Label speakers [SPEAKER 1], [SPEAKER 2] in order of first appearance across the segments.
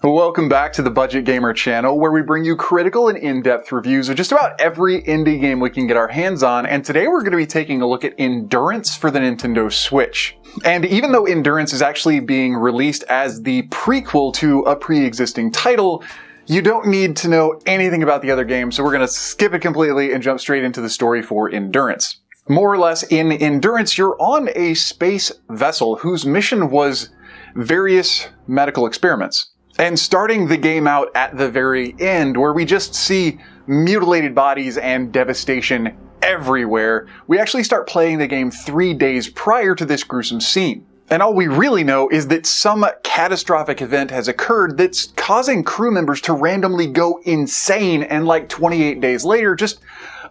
[SPEAKER 1] Welcome back to the Budget Gamer channel, where we bring you critical and in-depth reviews of just about every indie game we can get our hands on, and today we're going to be taking a look at Endurance for the Nintendo Switch. And even though Endurance is actually being released as the prequel to a pre-existing title, you don't need to know anything about the other game, so we're going to skip it completely and jump straight into the story for Endurance. More or less, in Endurance, you're on a space vessel whose mission was various medical experiments. And starting the game out at the very end, where we just see mutilated bodies and devastation everywhere, we actually start playing the game 3 days prior to this gruesome scene. And all we really know is that some catastrophic event has occurred that's causing crew members to randomly go insane and like 28 days later just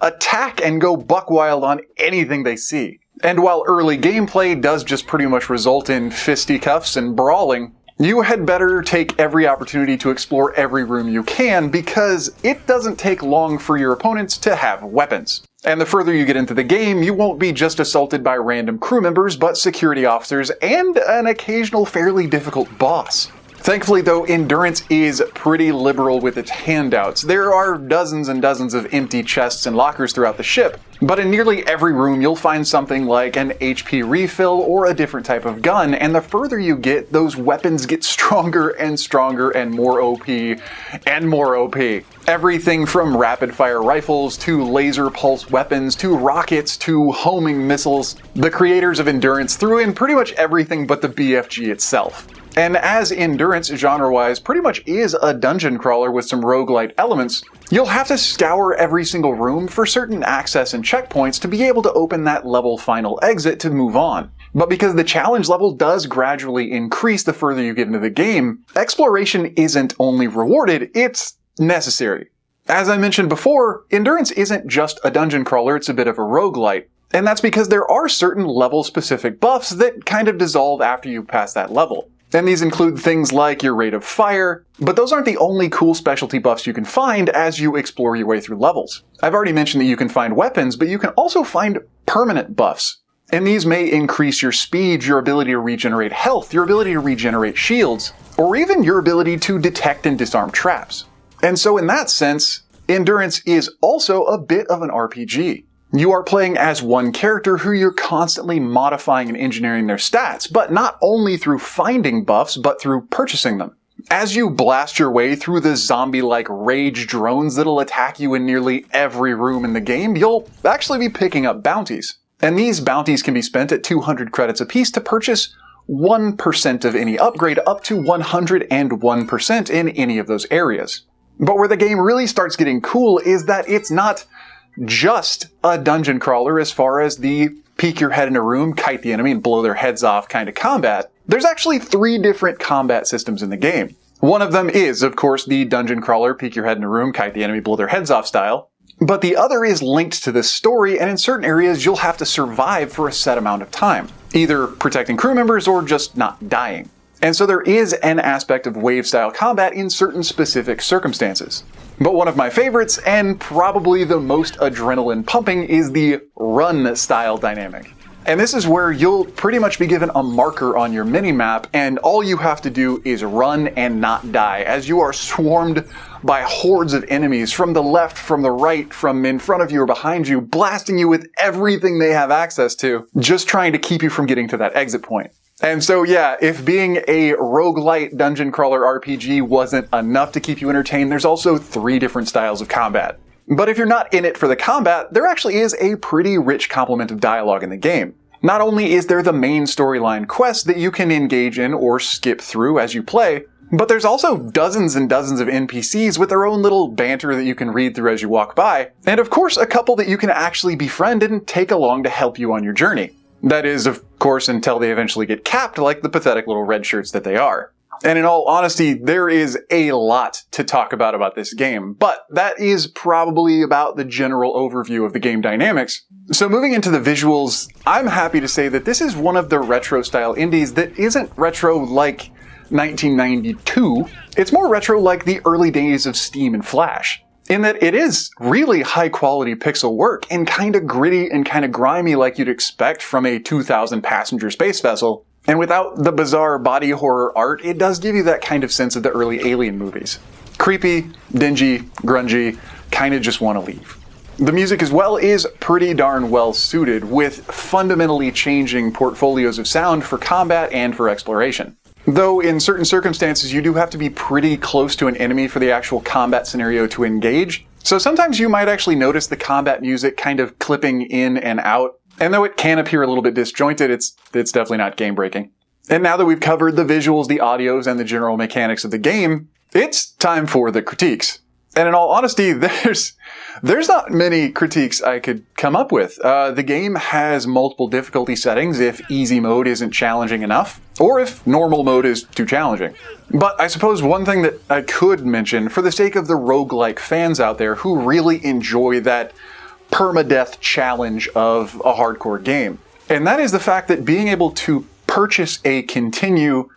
[SPEAKER 1] attack and go buck wild on anything they see. And while early gameplay does just pretty much result in fisticuffs and brawling, you had better take every opportunity to explore every room you can, because it doesn't take long for your opponents to have weapons. And the further you get into the game, you won't be just assaulted by random crew members, but security officers and an occasional fairly difficult boss. Thankfully though, Endurance is pretty liberal with its handouts. There are dozens and dozens of empty chests and lockers throughout the ship, but in nearly every room you'll find something like an HP refill or a different type of gun, and the further you get, those weapons get stronger and stronger and more OP and more OP. Everything from rapid-fire rifles to laser pulse weapons to rockets to homing missiles. The creators of Endurance threw in pretty much everything but the BFG itself. And as Endurance, genre-wise, pretty much is a dungeon crawler with some roguelite elements, you'll have to scour every single room for certain access and checkpoints to be able to open that level final exit to move on. But because the challenge level does gradually increase the further you get into the game, exploration isn't only rewarded, it's necessary. As I mentioned before, Endurance isn't just a dungeon crawler, it's a bit of a roguelite. And that's because there are certain level-specific buffs that kind of dissolve after you pass that level. And these include things like your rate of fire, but those aren't the only cool specialty buffs you can find as you explore your way through levels. I've already mentioned that you can find weapons, but you can also find permanent buffs. And these may increase your speed, your ability to regenerate health, your ability to regenerate shields, or even your ability to detect and disarm traps. And so in that sense, Endurance is also a bit of an RPG. You are playing as one character who you're constantly modifying and engineering their stats, but not only through finding buffs, but through purchasing them. As you blast your way through the zombie-like rage drones that'll attack you in nearly every room in the game, you'll actually be picking up bounties. And these bounties can be spent at 200 credits apiece to purchase 1% of any upgrade up to 101% in any of those areas. But where the game really starts getting cool is that it's not just a dungeon crawler as far as the peek your head in a room, kite the enemy, and blow their heads off kind of combat. There's actually 3 different combat systems in the game. One of them is, of course, the dungeon crawler, peek your head in a room, kite the enemy, blow their heads off style. But the other is linked to this story, and in certain areas you'll have to survive for a set amount of time, either protecting crew members or just not dying. And so there is an aspect of wave-style combat in certain specific circumstances. But one of my favorites, and probably the most adrenaline-pumping, is the run-style dynamic. And this is where you'll pretty much be given a marker on your minimap, and all you have to do is run and not die, as you are swarmed by hordes of enemies from the left, from the right, from in front of you or behind you, blasting you with everything they have access to, just trying to keep you from getting to that exit point. And so yeah, if being a roguelite dungeon crawler RPG wasn't enough to keep you entertained, there's also 3 different styles of combat. But if you're not in it for the combat, there actually is a pretty rich complement of dialogue in the game. Not only is there the main storyline quest that you can engage in or skip through as you play, but there's also dozens and dozens of NPCs with their own little banter that you can read through as you walk by, and of course a couple that you can actually befriend and take along to help you on your journey. That is, of course, until they eventually get capped like the pathetic little red shirts that they are. And in all honesty, there is a lot to talk about this game, but that is probably about the general overview of the game dynamics. So moving into the visuals, I'm happy to say that this is one of the retro-style indies that isn't retro like 1992. It's more retro like the early days of Steam and Flash, in that it is really high-quality pixel work and kind of gritty and kind of grimy like you'd expect from a 2,000 passenger space vessel. And without the bizarre body horror art, it does give you that kind of sense of the early Alien movies. Creepy, dingy, grungy, kinda just want to leave. The music as well is pretty darn well suited, with fundamentally changing portfolios of sound for combat and for exploration. Though in certain circumstances you do have to be pretty close to an enemy for the actual combat scenario to engage, so sometimes you might actually notice the combat music kind of clipping in and out, and though it can appear a little bit disjointed, it's definitely not game-breaking. And now that we've covered the visuals, the audios, and the general mechanics of the game, it's time for the critiques. And in all honesty, there's not many critiques I could come up with. The game has multiple difficulty settings if easy mode isn't challenging enough, or if normal mode is too challenging. But I suppose one thing that I could mention, for the sake of the roguelike fans out there who really enjoy that permadeath challenge of a hardcore game, and that is the fact that being able to purchase a continue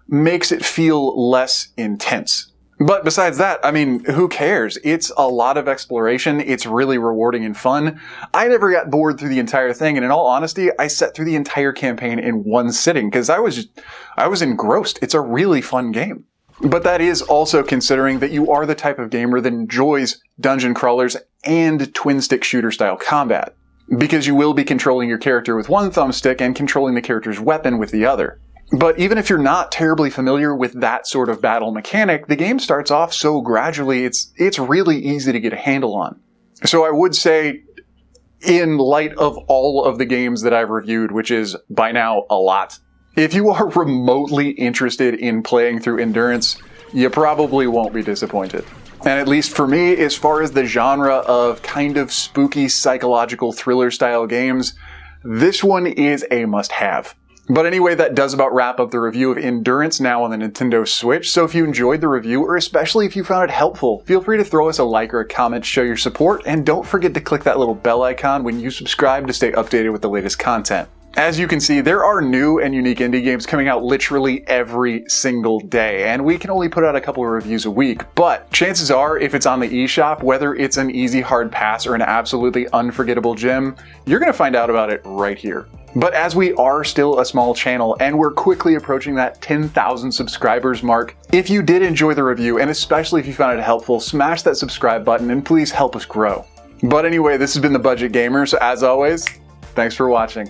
[SPEAKER 1] makes it feel less intense. But besides that, I mean, who cares? It's a lot of exploration. It's really rewarding and fun. I never got bored through the entire thing, and in all honesty, I set through the entire campaign in one sitting because I was engrossed. It's a really fun game. But that is also considering that you are the type of gamer that enjoys dungeon crawlers and twin-stick shooter-style combat, because you will be controlling your character with one thumbstick and controlling the character's weapon with the other. But even if you're not terribly familiar with that sort of battle mechanic, the game starts off so gradually it's really easy to get a handle on. So I would say, in light of all of the games that I've reviewed, which is by now a lot, if you are remotely interested in playing through Endurance, you probably won't be disappointed. And at least for me, as far as the genre of kind of spooky psychological thriller style games, this one is a must-have. But anyway, that does about wrap up the review of Endurance now on the Nintendo Switch, so if you enjoyed the review, or especially if you found it helpful, feel free to throw us a like or a comment to show your support, and don't forget to click that little bell icon when you subscribe to stay updated with the latest content. As you can see, there are new and unique indie games coming out literally every single day, and we can only put out a couple of reviews a week, but chances are, if it's on the eShop, whether it's an easy hard pass or an absolutely unforgettable gem, you're going to find out about it right here. But as we are still a small channel and we're quickly approaching that 10,000 subscribers mark, if you did enjoy the review, and especially if you found it helpful, smash that subscribe button and please help us grow. But anyway, this has been The Budget Gamer, so as always, thanks for watching.